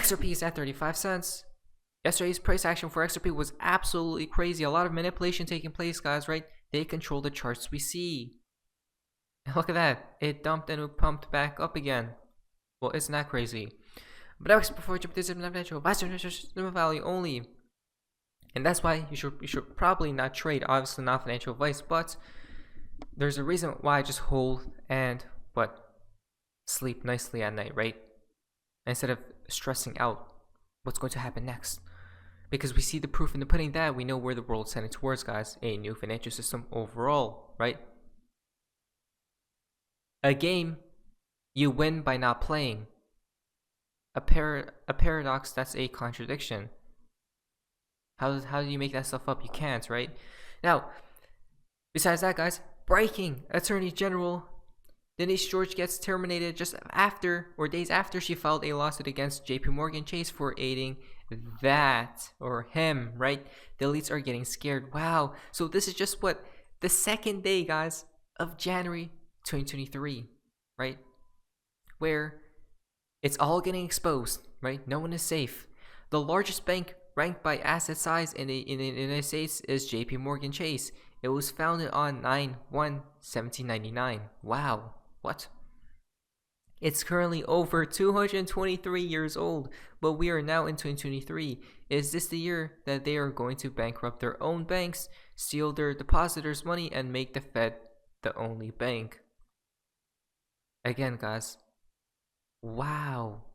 XRP is at 35 cents. Yesterday's price action for XRP was absolutely crazy. A lot of manipulation taking place, guys, right? They control the charts we see. And look at that. It dumped and it pumped back up again. Well, isn't that crazy? But that was before this is natural value only. And that's why you should probably not trade. Obviously not financial advice, but there's a reason why I just hold and sleep nicely at night, right? Instead of stressing out what's going to happen next. Because we see the proof in the pudding that we know where the world's heading towards, guys. A new financial system overall, right? A game you win by not playing. A paradox that's a contradiction. How do you make that stuff up? You can't, right? Now, besides that, guys, breaking Attorney General Denise George gets terminated just after or days after she filed a lawsuit against JP Morgan Chase for aiding that or him, right? The elites are getting scared. Wow. So this is just the second day, guys, of January 2023, right? Where it's all getting exposed, right? No one is safe. The largest bank ranked by asset size in the United States is JP Morgan Chase. It was founded on 9/1/1799. Wow. What? It's currently over 223 years old, but we are now in 2023. Is this the year that they are going to bankrupt their own banks, steal their depositors' money, and make the Fed the only bank? Again, guys. Wow.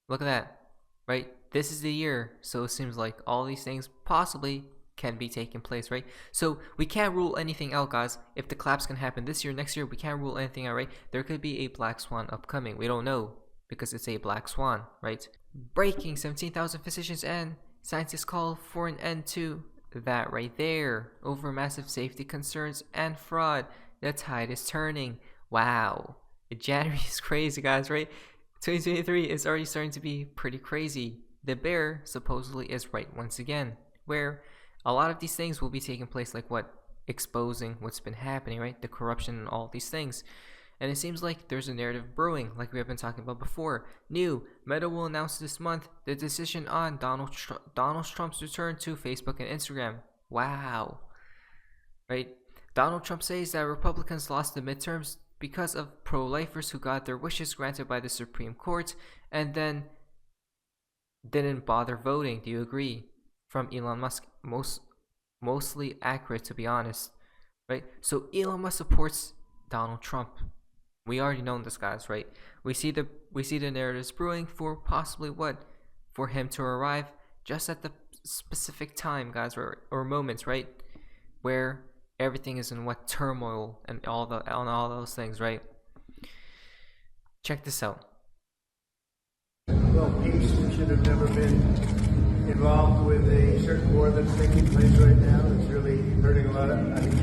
Look at that, right? This is the year, so it seems like all these things possibly can be taking place, right? So we can't rule anything out, guys. If the collapse can happen this year, next year, we can't rule anything out, right? There could be a black swan upcoming. We don't know because it's a black swan, right? Breaking 17,000 physicians and scientists call for an end to that right there. Over massive safety concerns and fraud, the tide is turning. Wow. January is crazy, guys, right? 2023 is already starting to be pretty crazy. The bear supposedly is right once again, where a lot of these things will be taking place, like exposing what's been happening, right? The corruption and all these things. And it seems like there's a narrative brewing, like we have been talking about before. New, Meta will announce this month the decision on Donald Trump's return to Facebook and Instagram. Wow. Right? Donald Trump says that Republicans lost the midterms because of pro-lifers who got their wishes granted by the Supreme Court and then didn't bother voting. Do you agree? From Elon Musk, mostly accurate, to be honest, right? So Elon Musk supports Donald Trump. We already know this, guys, right? We see the narratives brewing for possibly for him to arrive just at the specific time, guys, or moments, right, where everything is in turmoil and all those things, right? Check this out. Well, peace should have never been involved with a certain war that's taking place right now. It's really hurting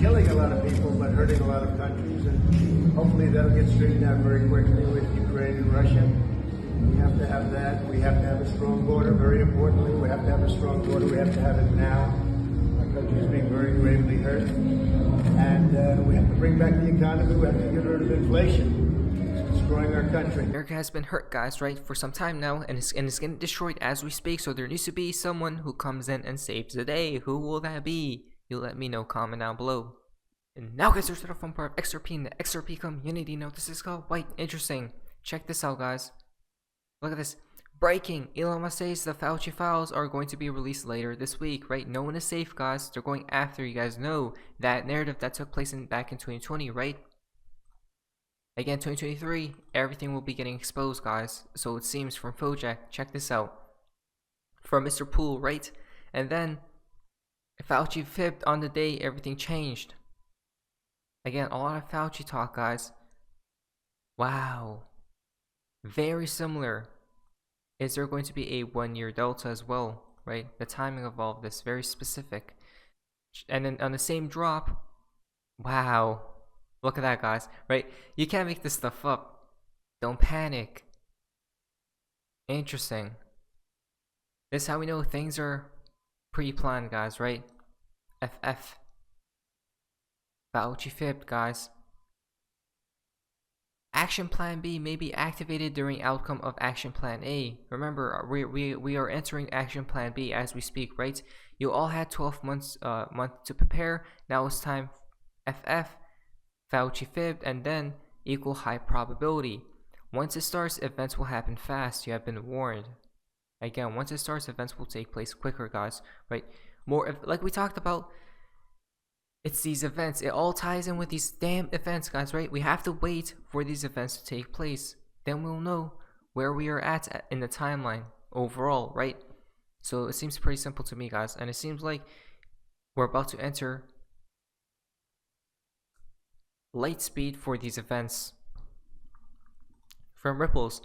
killing a lot of people, but hurting a lot of countries. And hopefully that'll get straightened out very quickly with Ukraine and Russia. We have to have that. We have to have a strong border, very importantly. We have to have a strong border. We have to have it now. Our country is being very gravely hurt. And we have to bring back the economy. We have to get rid of inflation. Destroying our country. America has been hurt, guys, right, for some time now, and it's getting destroyed as we speak. So there needs to be someone who comes in and saves the day. Who will that be? You let me know. Comment down below. And now, guys, there's the fun part of XRP in the XRP community. Now this is called quite interesting. Check this out, guys. Look at this. Breaking. Elon Musk says the Fauci files are going to be released later this week, right? No one is safe, guys. They're going after you. Guys know that narrative that took place back in 2020, right? Again, 2023, everything will be getting exposed, guys. So it seems from Fauci. Check this out. From Mr. Poole, right? And then Fauci fibbed on the day everything changed. Again, a lot of Fauci talk, guys. Wow. Very similar. Is there going to be a 1-year delta as well, right? The timing of all of this, very specific. And then on the same drop, wow. Look at that, guys, right? You can't make this stuff up. Don't panic. Interesting. This is how we know things are pre-planned, guys, right? FF. Fauci fibbed, guys. Action Plan B may be activated during outcome of Action Plan A. Remember, we are entering Action Plan B as we speak, right? You all had 12 months to prepare. Now it's time. FF, Fauci fibbed, and then equal high probability. Once it starts, events will happen fast. You have been warned. Again, once it starts, events will take place quicker, guys. Right? More like we talked about. It's these events. It all ties in with these damn events, guys, right? We have to wait for these events to take place. Then we'll know where we are at in the timeline overall, right? So it seems pretty simple to me, guys. And it seems like we're about to enter light speed for these events. From ripples.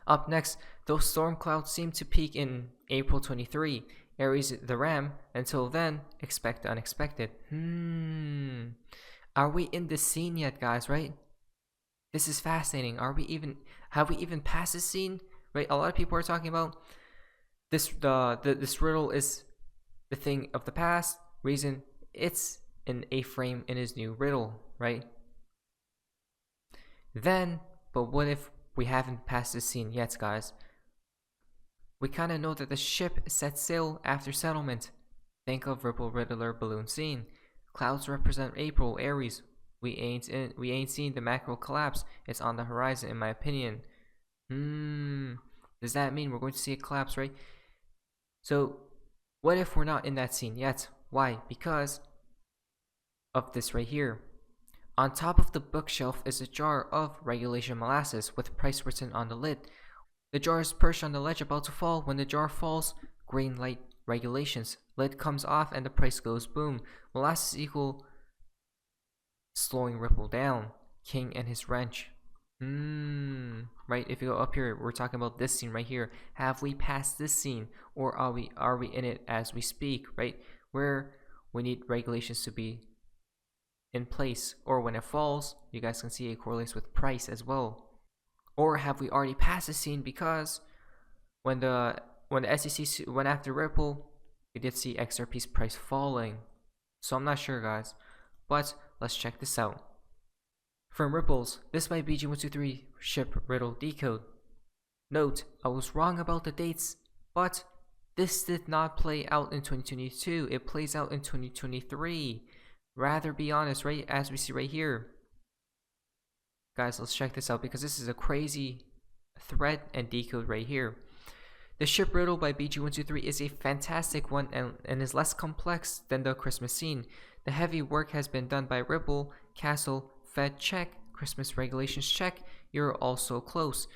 Up next, those storm clouds seem to peak in April 23. Aries the Ram. Until then, expect the unexpected. Are we in the scene yet, guys, right? This is fascinating. Have we even passed this scene? Right? A lot of people are talking about this this riddle is the thing of the past. Reason it's an A-frame in his new riddle, right? Then, but what if we haven't passed this scene yet, guys? We kind of know that the ship set sail after settlement. Think of Ripple Riddler balloon scene. Clouds represent April, Aries. We ain't seen the macro collapse. It's on the horizon, in my opinion. Does that mean we're going to see a collapse, right? So, what if we're not in that scene yet? Why? Because of this right here. On top of the bookshelf is a jar of regulation molasses with price written on the lid. The jar is perched on the ledge about to fall. When the jar falls, green light regulations. Lid comes off and the price goes boom. Molasses equal slowing Ripple down. King and his wrench. Right, if you go up here, we're talking about this scene right here. Have we passed this scene, or are we in it as we speak, right? Where we need regulations to be in place, or when it falls, you guys can see it correlates with price as well. Or have we already passed the scene because when the SEC went after Ripple, we did see XRP's price falling. So I'm not sure, guys, but let's check this out. From Ripples, this might be BG123 ship riddle decode. Note, I was wrong about the dates, but this did not play out in 2022. It plays out in 2023. Rather be honest, right? As we see right here. Guys, let's check this out because this is a crazy thread and decode right here. The ship riddle by BG123 is a fantastic one and is less complex than the Christmas scene. The heavy work has been done by Ripple, Castle, Fed check, Christmas regulations check. You're all so close.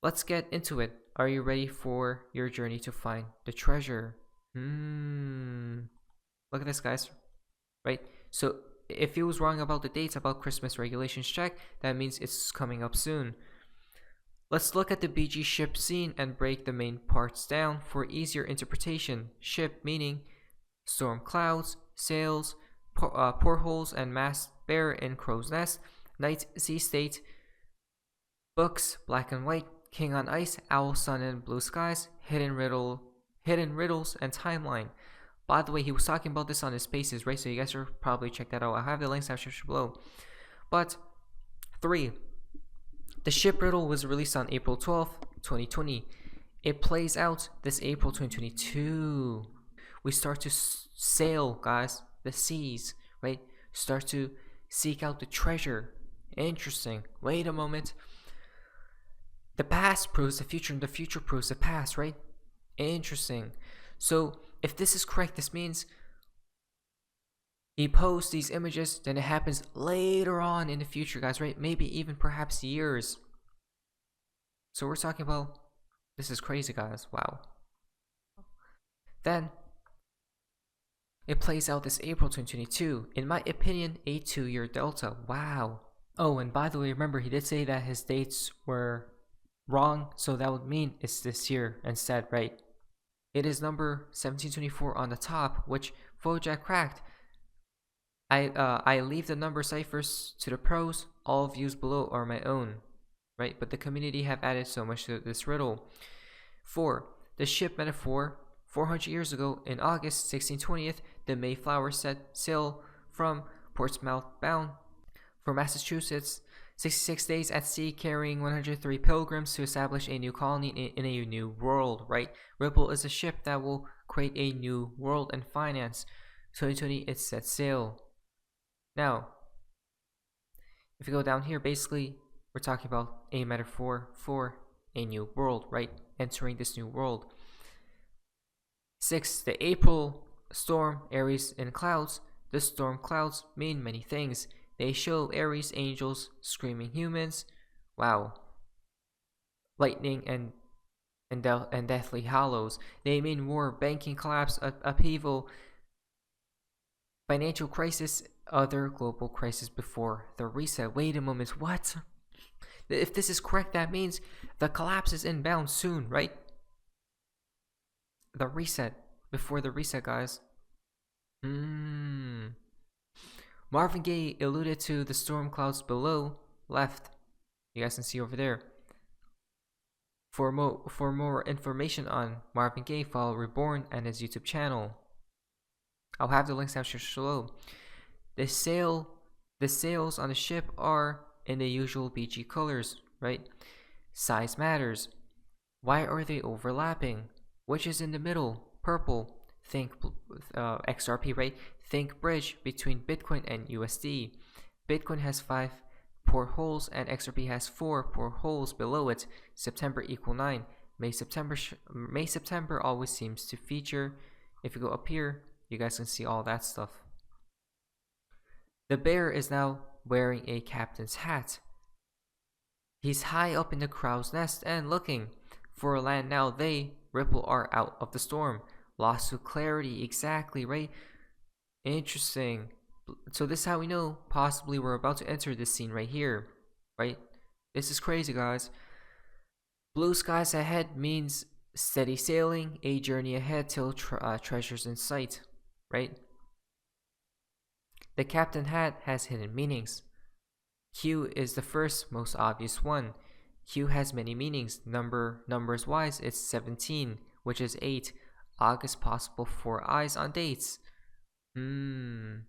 Let's get into it. Are you ready for your journey to find the treasure? Look at this, guys. Right? So if he was wrong about the dates about Christmas regulations check, that means it's coming up soon. Let's look at the BG ship scene and break the main parts down for easier interpretation. Ship meaning storm clouds, sails, portholes and mast bear in crow's nest, night sea state, books black and white, king on ice, owl sun and blue skies, hidden riddles and timeline. By the way, he was talking about this on his Spaces, right? So you guys should probably check that out. I have the links down below. But 3. The ship riddle was released on April 12th, 2020. It plays out this April 2022. We start to sail, guys, the seas, right? Start to seek out the treasure. Interesting. Wait a moment. The past proves the future, and the future proves the past, right? Interesting. So if this is correct, this means he posts these images, then it happens later on in the future, guys, right? Maybe even perhaps years. So we're talking about, this is crazy, guys. Wow. Then it plays out this April 2022. In my opinion, a 2-year delta. Wow. Oh, and by the way, remember, he did say that his dates were wrong, so that would mean it's this year instead, right? It is number 1724 on the top, which Fojack cracked. I leave the number ciphers to the pros. All views below are my own, right? But the community have added so much to this riddle. 4. The ship metaphor. 400 years ago, in August 1620th, the Mayflower set sail from Portsmouth bound for Massachusetts. 66 days at sea, carrying 103 pilgrims to establish a new colony in a new world, right? Ripple is a ship that will create a new world and finance. 2020, it sets sail. Now, if you go down here, basically, we're talking about a metaphor for a new world, right? Entering this new world. 6. The April storm, Aries in clouds. The storm clouds mean many things. They show Aries angels screaming humans. Wow. Lightning and deathly hollows. They mean war, banking collapse, upheaval, financial crisis, other global crisis before the reset. Wait a moment, what? If this is correct, that means the collapse is inbound soon, right? The reset. Before the reset, guys. Marvin Gaye alluded to the storm clouds below left. You guys can see over there. For more information on Marvin Gaye, follow Reborn and his YouTube channel. I'll have the links down below. The sails on the ship are in the usual BG colors, right? Size matters. Why are they overlapping? Which is in the middle? Purple. Think XRP, right? Think bridge between Bitcoin and USD. Bitcoin has 5 portholes and XRP has 4 portholes below it. September equal 9. May September always seems to feature. If you go up here, you guys can see all that stuff. The bear is now wearing a captain's hat. He's high up in the crow's nest and looking for land now. Ripple are out of the storm. Lost to clarity, exactly, right? Interesting. So this is how we know possibly we're about to enter this scene right here, right? This is crazy, guys. Blue skies ahead means steady sailing, a journey ahead till treasures in sight, right? The captain hat has hidden meanings. Q is the first most obvious one. Q has many meanings. Numbers wise, it's 17, which is 8. August possible for eyes on dates. The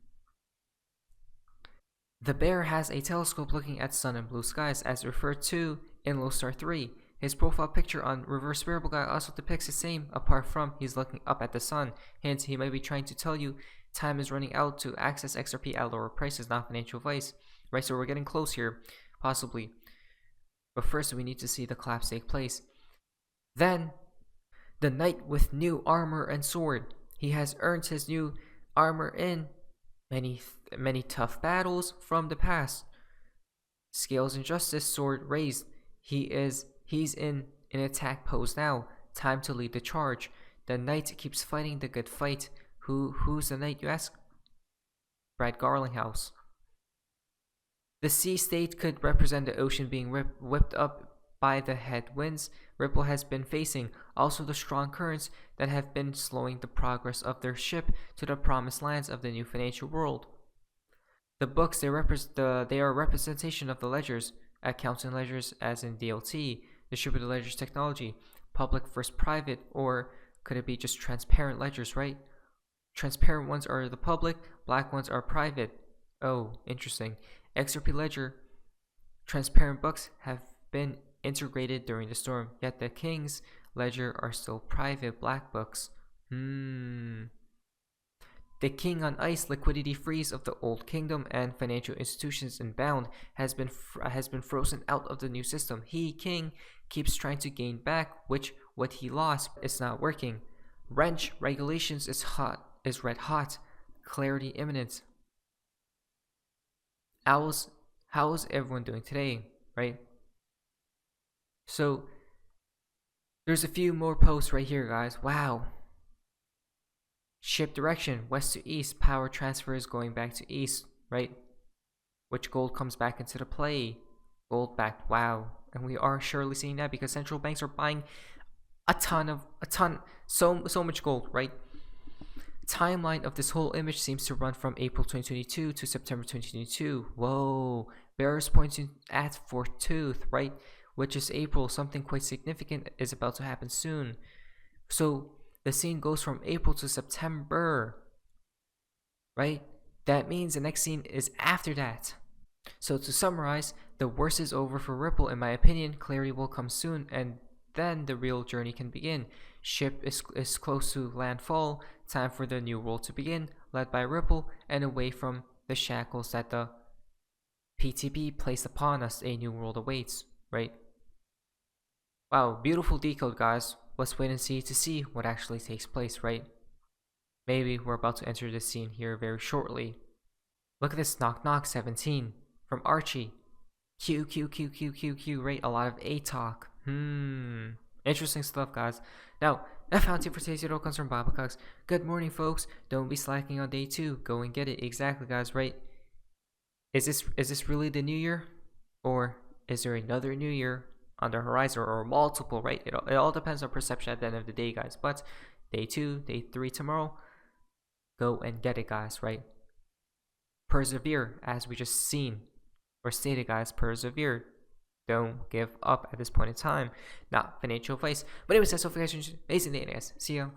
bear has a telescope looking at sun and blue skies as referred to in Lodestar 3. His profile picture on Reverse Variable Guy also depicts the same, apart from he's looking up at the sun. Hence, he might be trying to tell you time is running out to access XRP at lower prices, not financial advice. Right, so we're getting close here, possibly. But first, we need to see the collapse take place. Then, the knight with new armor and sword. He has earned his new armor in many tough battles from the past. Scales and justice, sword raised. He's in an attack pose now. Time to lead the charge. The knight keeps fighting the good fight. Who's the knight, you ask? Brad Garlinghouse. The sea state could represent the ocean being whipped up by the headwinds Ripple has been facing, also the strong currents that have been slowing the progress of their ship to the promised lands of the new financial world. The books, they are a representation of the ledgers, accounts and ledgers as in DLT, distributed ledgers technology, public versus private, or could it be just transparent ledgers, right? Transparent ones are the public, black ones are private. Oh, interesting. XRP ledger, transparent books have been integrated during the storm, yet the King's ledger are still private black books. The King on ice, liquidity freeze of the old kingdom and financial institutions inbound has been frozen out of the new system. King keeps trying to gain back what he lost. It's not working. Wrench regulations is red hot. Clarity imminent. How's everyone doing today, right? So there's a few more posts right here, guys. Wow. Ship direction, west to east. Power transfer is going back to east, right? Which gold comes back into the play. Gold back, wow. And we are surely seeing that because central banks are buying so much gold, right? Timeline of this whole image seems to run from April 2022 to September 2022. Whoa. Bears pointing at fourth tooth, right? Which is April. Something quite significant is about to happen soon. So the scene goes from April to September, right? That means the next scene is after that. So to summarize, The worst is over for Ripple, in my opinion. Clarity will come soon, and then the real journey can begin. Ship is close to landfall. Time for the new world to begin, led by Ripple and away from the shackles that the PTB placed upon us. A new world awaits, right? Wow, beautiful decode, guys. Let's wait and see what actually takes place, right? Maybe we're about to enter the scene here very shortly. Look at this, knock knock 17 from Archie. Q, right? A lot of A talk. Interesting stuff, guys. Now, that fountain for today's video comes from Babacugs. Good morning, folks. Don't be slacking on day 2. Go and get it. Exactly, guys, right? Is this really the new year? Or is there another new year on the horizon, or multiple, right? It all depends on perception at the end of the day, guys. But day 2, day 3 tomorrow, go and get it, guys, right? Persevere, as we just seen or stated, guys. Persevere. Don't give up at this point in time. Not financial advice. But anyways, that's all for you guys. Amazing day, guys. See ya.